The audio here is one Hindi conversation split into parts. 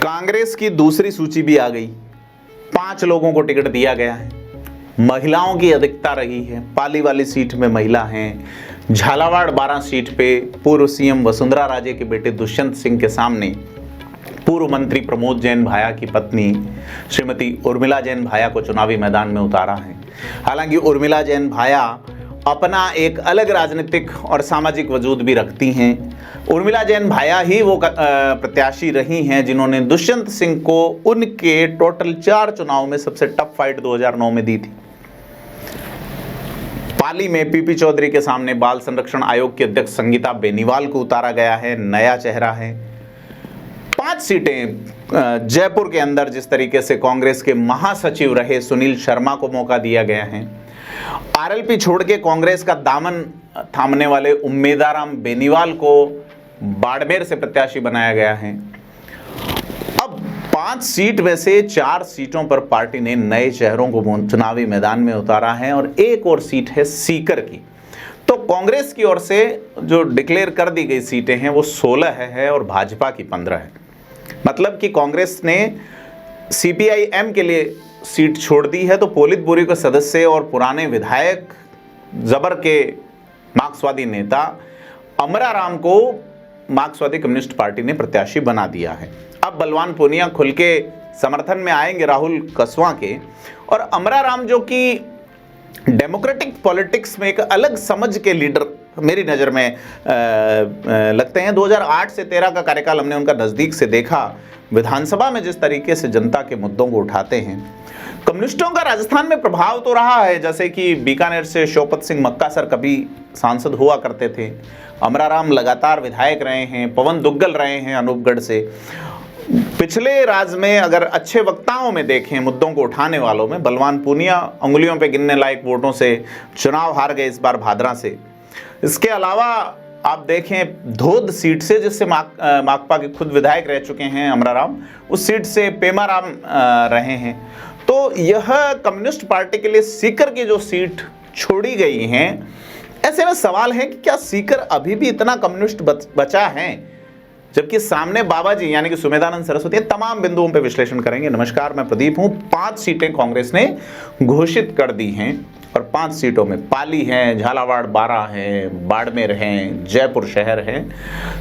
कांग्रेस की दूसरी सूची भी आ गई। 5 लोगों को टिकट दिया गया है। महिलाओं की अधिकता रही है। पाली वाली सीट में महिला हैं। झालावाड़ 12 सीट पे पूर्व सीएम वसुंधरा राजे के बेटे दुष्यंत सिंह के सामने पूर्व मंत्री प्रमोद जैन भाया की पत्नी श्रीमती उर्मिला जैन भाया को चुनावी मैदान में उतारा है। हालांकि उर्मिला जैन भाया अपना एक अलग राजनीतिक और सामाजिक वजूद भी रखती हैं। उर्मिला जैन भाया ही वो प्रत्याशी रही हैं जिन्होंने दुष्यंत सिंह को उनके टोटल 4 चुनाव में सबसे टफ फाइट 2009 में दी थी। पाली में पीपी चौधरी के सामने बाल संरक्षण आयोग के अध्यक्ष संगीता बेनीवाल को उतारा गया है। नया चेहरा है। 5 सीटें जयपुर के अंदर जिस तरीके से कांग्रेस के महासचिव रहे सुनील शर्मा को मौका दिया गया है। आरएलपी छोड़ के कांग्रेस का दामन थामने वाले उम्मेदाराम बेनीवाल को बाड़मेर से प्रत्याशी बनाया गया है। अब 5 सीट में से 4 सीटों पर पार्टी ने नए चेहरों को चुनावी मैदान में उतारा है और एक और सीट है सीकर की। तो कांग्रेस की ओर से जो डिक्लेयर कर दी गई सीटें हैं वो 16 है और भाजपा की 15 है। मतलब कि कांग्रेस ने सीपीआईएम के लिए सीट छोड़ दी है, तो पोलित ब्यूरो के सदस्य और पुराने विधायक जबर के मार्क्सवादी नेता अमराराम को मार्क्सवादी कम्युनिस्ट पार्टी ने प्रत्याशी बना दिया है। अब बलवान पूनिया खुल के समर्थन में आएंगे राहुल कसवा के, और अमराराम जो कि डेमोक्रेटिक पॉलिटिक्स में एक अलग समझ के लीडर मेरी नज़र में लगते हैं। 2008 से 13 का कार्यकाल हमने उनका नज़दीक से देखा। विधानसभा में जिस तरीके से जनता के मुद्दों को उठाते हैं। कम्युनिस्टों का राजस्थान में प्रभाव तो रहा है, जैसे कि बीकानेर से शौकत सिंह मक्का सर कभी सांसद हुआ करते थे। अमराराम लगातार विधायक रहे हैं। पवन दुग्गल रहे हैं अनूपगढ़ से। पिछले राज में अगर अच्छे वक्ताओं में देखें, मुद्दों को उठाने वालों में, बलवान पूनिया उंगलियों पे गिनने लायक वोटों से चुनाव हार गए इस बार भादरा से। इसके अलावा आप देखें धोद सीट से, जिससे माकपा के खुद विधायक रह चुके हैं अमराराम, उस सीट से पेमाराम रहे हैं। तो यह कम्युनिस्ट पार्टी के लिए सीकर की जो सीट छोड़ी गई हैं, ऐसे में सवाल है कि क्या सीकर अभी भी इतना कम्युनिस्ट बचा है, जबकि सामने बाबा जी यानी कि सुमेधानंद सरस्वती तमाम बिंदुओं पे विश्लेषण करेंगे। नमस्कार, मैं प्रदीप हूं। 5 सीटें कांग्रेस ने घोषित कर दी हैं और 5 सीटों में पाली है, झालावाड़ 12 है, बाड़मेर है, जयपुर शहर है,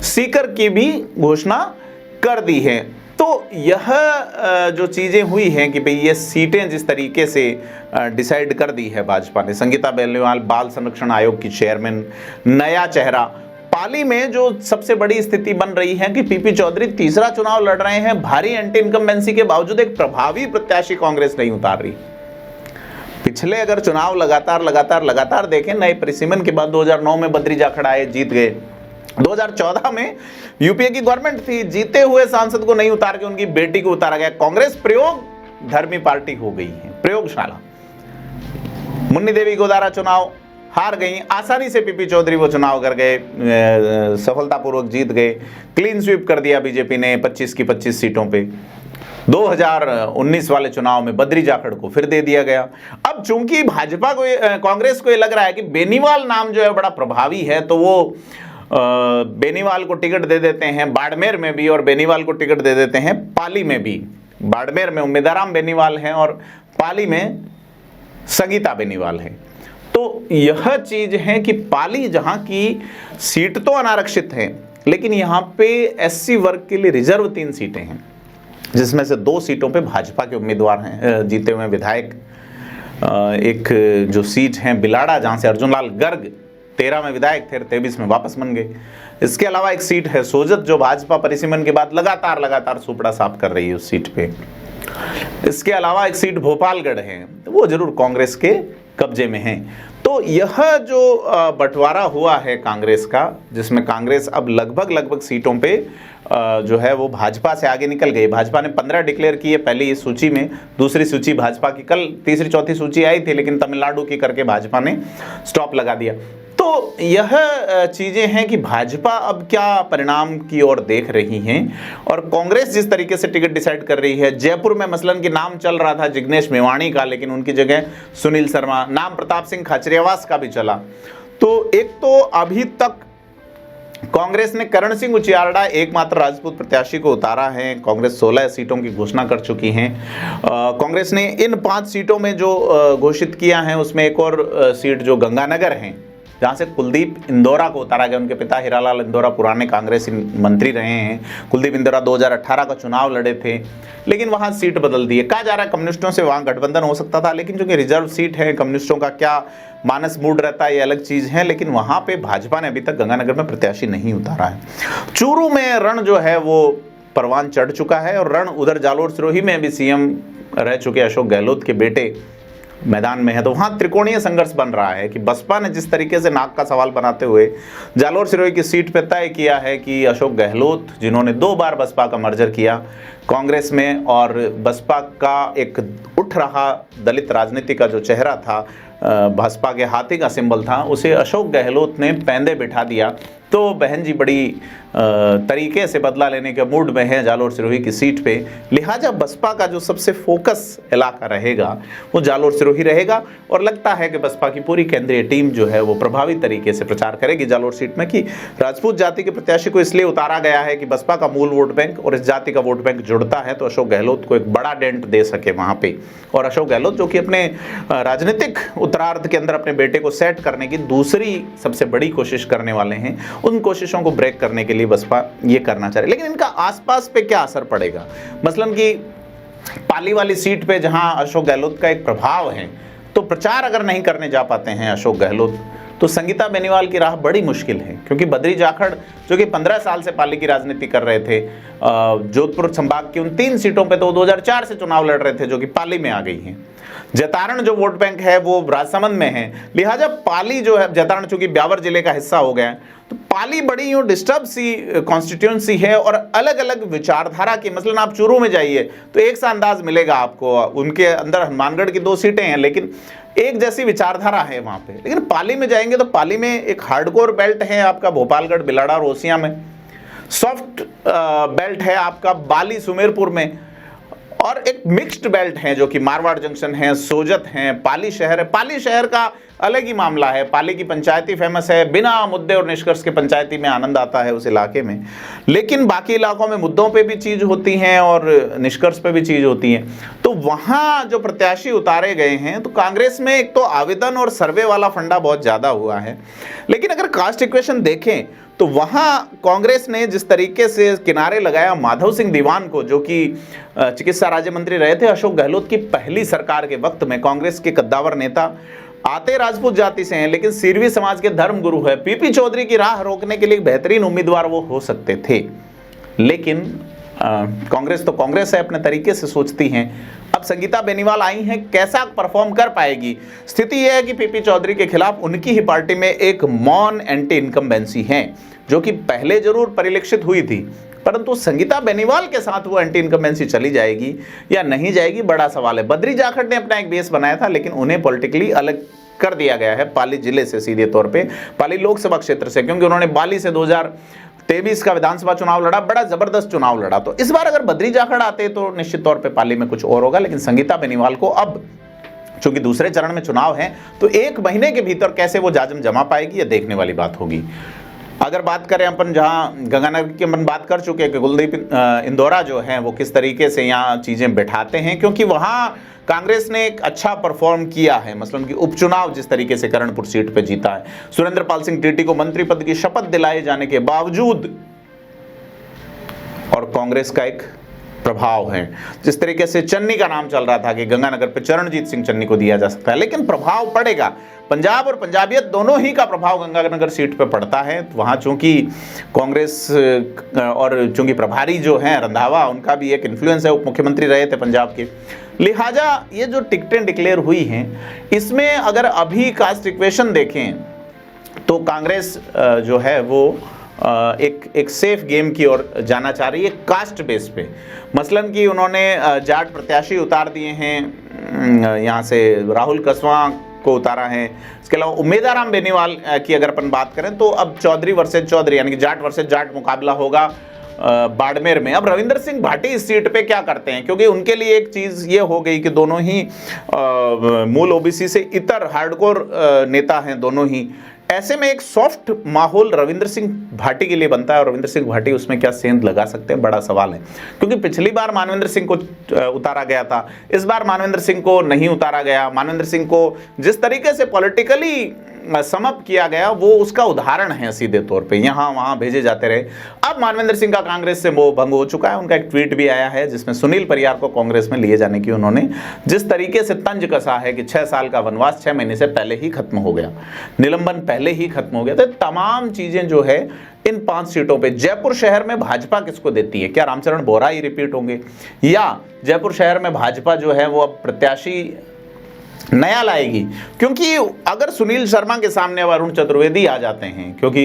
सीकर की भी घोषणा कर दी है। तो यह जो चीज़ें हुई हैं कि भाई ये सीटें जिस तरीके से डिसाइड कर दी है भाजपा ने। संगीता बेनीवाल बाल संरक्षण आयोग की चेयरमैन, नया चेहरा। पाली में जो सबसे बड़ी स्थिति बन रही है कि पीपी चौधरी तीसरा चुनाव लड़ रहे हैं। भारी एंटी इनकम्बेंसी के बावजूद एक प्रभावी प्रत्याशी कांग्रेस नहीं उतार रही। पिछले अगर चुनाव लगातार देखें, नए परिसीमन के बाद 2009 में बद्री जाखड़ आए, जीत गए। 2014 में यूपीए की गवर्नमेंट थी, जीते हुए सांसद को नहीं उतार के उनकी बेटी को उतारा गया। कांग्रेस प्रयोग धर्मी पार्टी हो गई है, प्रयोगशाला। मुन्नी देवी गोदारा चुनाव हार गई, आसानी से पीपी चौधरी वो चुनाव कर गए, सफलतापूर्वक जीत गए। क्लीन स्वीप कर दिया बीजेपी ने 25 की 25 सीटों पे। 2019 वाले चुनाव में बद्री जाखड़ को फिर दे दिया गया। अब चूंकि भाजपा को कांग्रेस को ये लग रहा है कि बेनीवाल नाम जो है बड़ा प्रभावी है, तो वो बेनीवाल को टिकट दे देते हैं बाड़मेर में भी और बेनीवाल को टिकट दे देते हैं पाली में भी। बाड़मेर में उम्मीदाराम बेनीवाल हैं और पाली में संगीता बेनीवाल है। तो यह चीज है कि पाली जहां की सीट तो अनारक्षित है, लेकिन यहां पे एससी वर्ग के लिए रिजर्व 3 सीटें हैं, जिसमें से 2 सीटों पे भाजपा के उम्मीदवार हैं, जीते हुए विधायक। एक जो सीट है बिलाड़ा, जहां से अर्जुन लाल गर्ग 13 में विधायक थे, 23 में वापस बन गए। इसके अलावा एक सीट है सोजत, जो भाजपा परिसीमन के बाद लगातार सुपड़ा साफ कर रही है उस सीट पे। इसके अलावा एक सीट भोपालगढ़ है, वो जरूर कांग्रेस के कब्जे में है। तो यह जो बंटवारा हुआ है कांग्रेस का, जिसमें कांग्रेस अब लगभग सीटों पे जो है वो भाजपा से आगे निकल गई। भाजपा ने 15 डिक्लेयर किए पहले इस सूची में। दूसरी सूची भाजपा की, कल तीसरी चौथी सूची आई थी, लेकिन तमिलनाडु की करके भाजपा ने स्टॉप लगा दिया। तो यह चीजें हैं कि भाजपा अब क्या परिणाम की ओर देख रही हैं और कांग्रेस जिस तरीके से टिकट डिसाइड कर रही है। जयपुर में मसलन की नाम चल रहा था जिग्नेश मेवाणी का, लेकिन उनकी जगह सुनील शर्मा, नाम प्रताप सिंह खाचरियावास का भी चला। तो एक तो अभी तक कांग्रेस ने करण सिंह उचियारडा एकमात्र राजपूत प्रत्याशी को उतारा है। कांग्रेस 16 सीटों की घोषणा कर चुकी है। कांग्रेस ने इन 5 सीटों में जो घोषित किया है उसमें एक और सीट जो गंगानगर है, जहां से कुलदीप इंदौरा को उतारा गया। उनके पिता हीरालाल इंदौरा पुराने कांग्रेसी मंत्री रहे हैं। कुलदीप इंदौरा 2018 का चुनाव लड़े थे, लेकिन वहां सीट बदल दी है। कहा जा रहा है कम्युनिस्टों से वहां गठबंधन हो सकता था, लेकिन चूंकि रिजर्व सीट है, कम्युनिस्टों का क्या मानस मूड रहता है ये अलग चीज है, लेकिन वहां पे भाजपा ने अभी तक गंगानगर में प्रत्याशी नहीं उतारा है। चूरू में रण जो है वो परवान चढ़ चुका है, और रण उधर जालोर सिरोही में भी सीएम रह चुके अशोक गहलोत के बेटे मैदान में है। तो वहां त्रिकोणीय संघर्ष बन रहा है कि बसपा ने जिस तरीके से नाक का सवाल बनाते हुए जालोर सिरोही की सीट पे तय किया है कि अशोक गहलोत, जिन्होंने 2 बार बसपा का मर्जर किया कांग्रेस में, और बसपा का एक उठ रहा दलित राजनीति का जो चेहरा था, भाजपा के हाथी का सिंबल था, उसे अशोक गहलोत ने पैंदे बिठा दिया। तो बहन जी बड़ी तरीके से बदला लेने के मूड में है जालोर सिरोही की सीट पे। लिहाजा बसपा का जो सबसे फोकस इलाका रहेगा वो जालोर सिरोही रहेगा, और लगता है कि बसपा की पूरी केंद्रीय टीम जो है वो प्रभावी तरीके से प्रचार करेगी जालोर सीट में कि राजपूत जाति के प्रत्याशी को इसलिए उतारा गया है कि बसपा का मूल वोट बैंक और इस जाति का वोट बैंक जुड़ता है, तो अशोक गहलोत को एक बड़ा डेंट दे सके वहां पे। और अशोक गहलोत जो कि अपने राजनीतिक उत्तरार्ध के अंदर अपने बेटे को सेट करने की दूसरी सबसे बड़ी कोशिश करने वाले हैं, उन कोशिशों को ब्रेक करने के लिए बसपा ये करना चाह रही है। लेकिन इनका आसपास पे क्या असर पड़ेगा? मसलन कि पाली वाली सीट पे जहां अशोक गहलोत का एक प्रभाव है, तो प्रचार अगर नहीं करने जा पाते हैं अशोक गहलोत, तो संगीता बेनीवाल की राह बड़ी मुश्किल है। क्योंकि बद्री जाखड़ जो कि 15 साल से पाली की राजनीति कर रहे थे, जोधपुर संभाग की उन 3 सीटों पे तो 2004 से चुनाव लड़ रहे थे, जो कि पाली में आ गई हैं। जैतारण जो वोट बैंक है वो राजसमंद में है, लिहाजा पाली जो है, जैतारण चूंकि ब्यावर जिले का हिस्सा हो गया है, तो पाली बड़ी यूं डिस्टर्ब सी कॉन्स्टिट्यूंसी है, और अलग अलग विचारधारा की। मसलन आप चूरू में जाइए तो एक सा अंदाज मिलेगा आपको, उनके अंदर हनुमानगढ़ की 2 सीटें हैं लेकिन एक जैसी विचारधारा है वहां पे। लेकिन पाली में जाएंगे तो पाली में एक हार्डकोर बेल्ट है आपका भोपालगढ़, बिलाड़ा, रोसिया में। सॉफ्ट बेल्ट है आपका बाली, सुमेरपुर में, और एक मिक्स्ड बेल्ट है जो कि मारवाड़ जंक्शन है, सोजत है, पाली शहर है। पाली शहर का अलग ही मामला है। पाली की पंचायती फेमस है, बिना मुद्दे और निष्कर्ष के पंचायती में आनंद आता है उस इलाके में। लेकिन बाकी इलाकों में मुद्दों पे भी चीज होती हैं और निष्कर्ष पे भी चीज होती है। तो वहां जो प्रत्याशी उतारे गए हैं, तो कांग्रेस में एक तो आवेदन और सर्वे वाला फंडा बहुत ज्यादा हुआ है। लेकिन अगर कास्ट इक्वेशन देखें तो वहां कांग्रेस ने जिस तरीके से किनारे लगाया माधव सिंह दीवान को, जो कि चिकित्सा राज्य मंत्री रहे थे अशोक गहलोत की पहली सरकार के वक्त में, कांग्रेस के कद्दावर नेता, आते राजपूत जाति से हैं लेकिन सिरवी समाज के धर्म गुरु है। पीपी चौधरी की राह रोकने के लिए एक बेहतरीन उम्मीदवार वो हो सकते थे। लेकिन कांग्रेस तो कांग्रेस है, अपने तरीके से सोचती हैं। अब संगीता बेनीवाल आई हैं, कैसा परफॉर्म कर पाएगी? स्थिति यह है कि पीपी चौधरी के खिलाफ उनकी ही पार्टी में एक मौन एंटी इनकम्बेंसी है, जो कि पहले जरूर परिलक्षित हुई थी, परंतु संगीता बेनीवाल के साथ वो एंटी इनकम्बेंसी चली जाएगी या नहीं जाएगी, बड़ा सवाल है। बद्री जाखड़ ने अपना एक बेस बनाया था, लेकिन उन्हें पॉलिटिकली अलग कर दिया गया है पाली जिले से, सीधे तौर पे पाली लोकसभा क्षेत्र से, क्योंकि उन्होंने बाली से 2023 का विधानसभा चुनाव लड़ा, बड़ा जबरदस्त चुनाव लड़ा। तो इस बार अगर बद्री जाखड़ आते तो निश्चित तौर पे पाली में कुछ और होगा। लेकिन संगीता बेनीवाल को अब चूंकि दूसरे चरण में चुनाव है, तो 1 महीने के भीतर कैसे वो जाजम जमा पाएगी, ये देखने वाली बात होगी। अगर बात करें अपन, जहां गंगानगर की अपन बात कर चुके हैं कि कुलदीप इंदौरा जो है वो किस तरीके से यहाँ चीजें बैठाते हैं, क्योंकि वहां कांग्रेस ने एक अच्छा परफॉर्म किया है। मसलन कि उपचुनाव जिस तरीके से करणपुर सीट पे जीता है, सुरेंद्र पाल सिंह टीटी को मंत्री पद की शपथ दिलाए जाने के बावजूद, और कांग्रेस का एक प्रभाव है। जिस तरीके से चन्नी का नाम चल रहा था कि गंगानगर पे चरणजीत सिंह चन्नी को दिया जा सकता है, लेकिन प्रभाव पड़ेगा। पंजाब और पंजाबियत दोनों ही का प्रभाव गंगानगर सीट पे पड़ता है। तो वहाँ चूंकि कांग्रेस और चूंकि प्रभारी जो हैं रंधावा, उनका भी एक इन्फ्लुएंस है, उप मुख्यमंत्री रहे थे पंजाब के, लिहाजा ये जो टिकटें डिक्लेयर हुई हैं, इसमें अगर अभी कास्ट इक्वेशन देखें तो कांग्रेस जो है वो एक सेफ गेम की ओर जाना चाह रही है कास्ट बेस पे। मसलन कि उन्होंने जाट प्रत्याशी उतार दिए हैं, यहाँ से राहुल कसवा को उतारा है। इसके अलावा उम्मेदाराम बेनीवाल की अगर अपन बात करें तो अब चौधरी वर्सेज चौधरी, यानी कि जाट वर्सेज जाट मुकाबला होगा बाड़मेर में। अब रविंदर सिंह भाटी इस सीट पे क्या करते हैं, क्योंकि उनके लिए एक चीज ये हो गई कि दोनों ही मूल ओबीसी से इतर हार्डकोर नेता हैं दोनों ही। ऐसे में एक सॉफ्ट माहौल रविंद्र सिंह भाटी के लिए बनता है और रविंद्र सिंह भाटी उसमें क्या सेंध लगा सकते हैं, बड़ा सवाल है। क्योंकि पिछली बार मानवेंद्र सिंह को उतारा गया था, इस बार मानवेंद्र सिंह को नहीं उतारा गया। मानवेंद्र सिंह को जिस तरीके से पॉलिटिकली समअप किया गया वो उसका उदाहरण है सीधे तौर पे, यहाँ वहाँ भेजे जाते रहे। अब मानवेंद्र सिंह का कांग्रेस से मोह भंग हो चुका है। उनका एक ट्वीट भी आया है जिसमें सुनील परियार को कांग्रेस में लिए जाने की उन्होंने जिस तरीके से तंज कसा है कि 6 साल का वनवास 6 महीने से पहले ही खत्म हो गया, निलंबन पहले ही खत्म हो गया। तो तमाम चीजें जो है इन 5 सीटों पे, जयपुर शहर में भाजपा किसको देती है? क्या रामचरण बोहरा ही रिपीट होंगे या जयपुर शहर में भाजपा जो है वो अब प्रत्याशी नया लाएगी? क्योंकि अगर सुनील शर्मा के सामने वरुण चतुर्वेदी आ जाते हैं, क्योंकि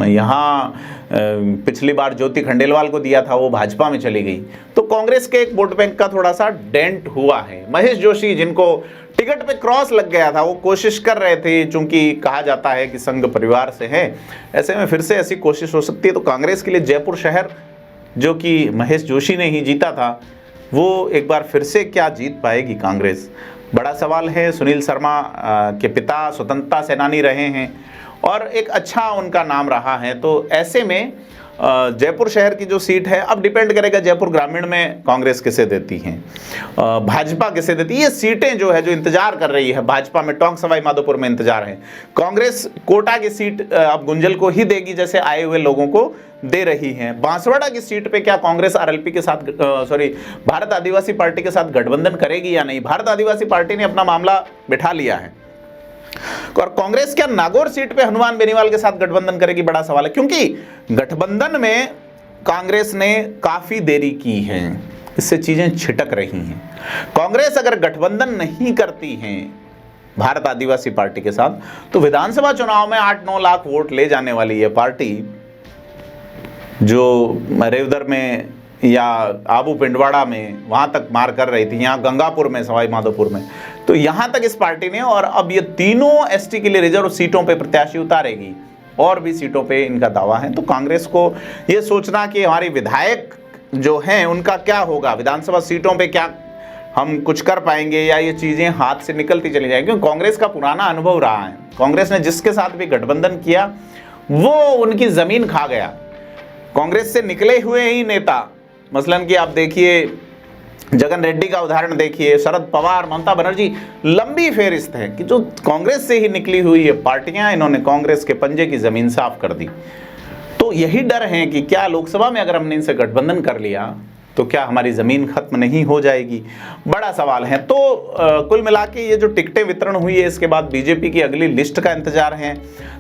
यहाँ पिछली बार ज्योति खंडेलवाल को दिया था वो भाजपा में चली गई, तो कांग्रेस के एक वोट बैंक का थोड़ा सा डेंट हुआ है। महेश जोशी जिनको टिकट पे क्रॉस लग गया था वो कोशिश कर रहे थे, चूंकि कहा जाता है कि संघ परिवार से है, ऐसे में फिर से ऐसी कोशिश हो सकती है। तो कांग्रेस के लिए जयपुर शहर जो कि महेश जोशी ने ही जीता था, वो एक बार फिर से क्या जीत पाएगी कांग्रेस, बड़ा सवाल है। सुनील शर्मा के पिता स्वतंत्रता सेनानी रहे हैं और एक अच्छा उनका नाम रहा है। तो ऐसे में जयपुर शहर की जो सीट है, अब डिपेंड करेगा जयपुर ग्रामीण में कांग्रेस किसे देती है, भाजपा किसे देती है। ये सीटें जो है जो इंतजार कर रही है भाजपा में, टोंक सवाई माधोपुर में इंतजार है। कांग्रेस कोटा की सीट अब गुंजल को ही देगी जैसे आए हुए लोगों को दे रही है। बांसवाड़ा की सीट पे क्या कांग्रेस आरएलपी के साथ भारत आदिवासी पार्टी के साथ गठबंधन करेगी या नहीं? भारत आदिवासी पार्टी ने अपना मामला बिठा लिया है। और कांग्रेस क्या नागौर सीट पे हनुमान बेनीवाल के साथ गठबंधन करेगी? बड़ा सवाल है, क्योंकि गठबंधन में कांग्रेस ने काफी देरी की है, इससे चीजें छिटक रही हैं। कांग्रेस अगर गठबंधन नहीं करती है भारत आदिवासी पार्टी के साथ, तो विधानसभा चुनाव में 8-9 लाख वोट ले जाने वाली ये पार्टी, जो रेवदर में या आबू पिंडवाड़ा में वहां तक मार कर रही थी, यहाँ गंगापुर में, सवाई माधोपुर में, तो यहां तक इस पार्टी ने, और अब ये तीनों एसटी के लिए रिजर्व सीटों पे प्रत्याशी उतारेगी और भी सीटों पे इनका दावा है। तो कांग्रेस को ये सोचना कि हमारी विधायक जो हैं उनका क्या होगा, विधानसभा सीटों पे क्या हम कुछ कर पाएंगे या ये चीजें हाथ से निकलती चली जाएंगी, क्योंकि कांग्रेस का पुराना अनुभव रहा है। कांग्रेस ने जिसके साथ भी गठबंधन किया वो उनकी जमीन खा गया। कांग्रेस से निकले हुए ही नेता, मसलन कि आप देखिए जगन रेड्डी का उदाहरण देखिए, शरद पवार, ममता बनर्जी, लंबी फेहरिस्त है कि जो कांग्रेस से ही निकली हुई है पार्टियां, इन्होंने कांग्रेस के पंजे की जमीन साफ कर दी। तो यही डर है कि क्या लोकसभा में अगर हमने इनसे गठबंधन कर लिया तो क्या हमारी जमीन खत्म नहीं हो जाएगी, बड़ा सवाल है। तो कुल मिला के ये जो टिकटें वितरण हुई है, इसके बाद बीजेपी की अगली लिस्ट का इंतजार है,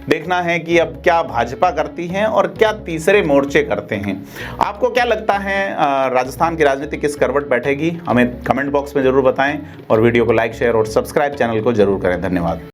देखना है कि अब क्या भाजपा करती है और क्या तीसरे मोर्चे करते हैं। आपको क्या लगता है राजस्थान की राजनीति किस करवट बैठेगी? हमें कमेंट बॉक्स में जरूर बताएं और वीडियो को लाइक, शेयर और सब्सक्राइब चैनल को जरूर करें। धन्यवाद।